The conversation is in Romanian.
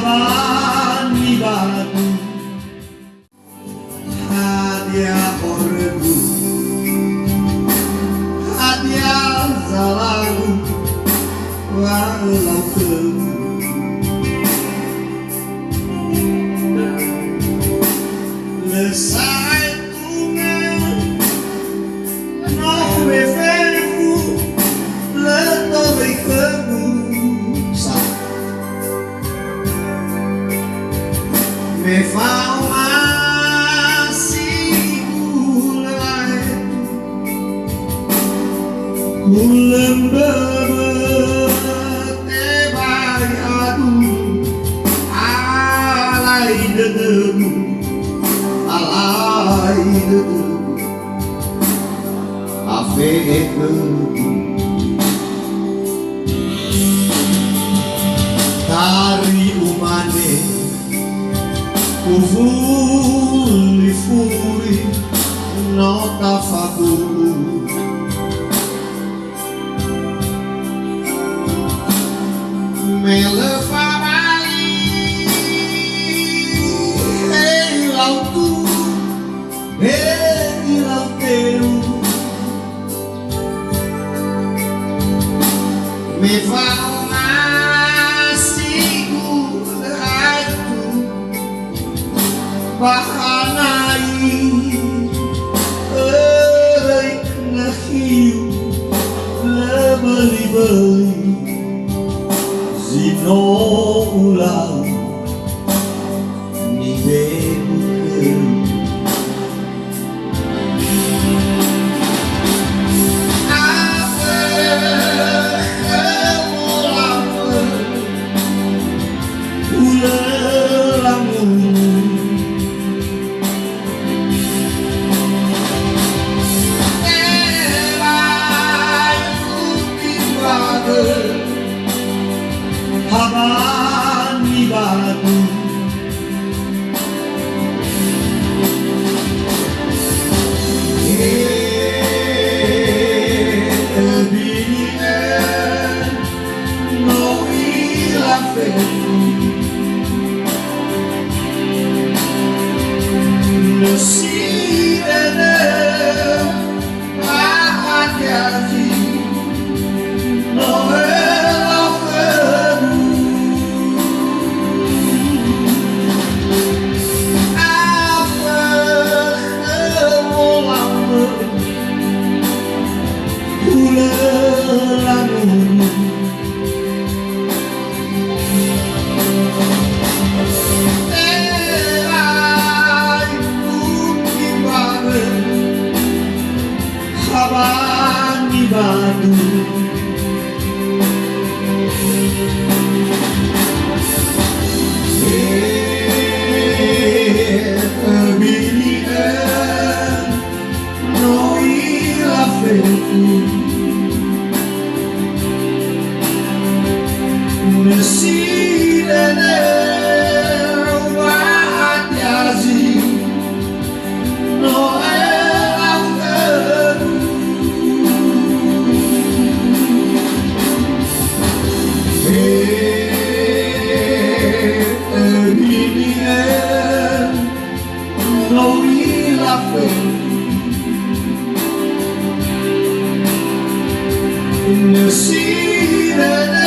Haban-ibadu hadiah orgu hadiah zalagu walau kemu lesai tungan no me verfu le tove kemu me fau masih mulai kulen bertebai adu alai dedemu alai dedemu afeku tari umane Ufuli furi nota fabulu me levai ei lau tu ei lau teu me fau bahanai erai nahiu lebeli-beli zino ulang ni bebuke Haban-ibadu ebinien no ilafetu nesirene ahadiazi no Haban-ibadu ebinien no ilafetu nesirene wahadiazi no elafetu ebinien no ilafetu nesirene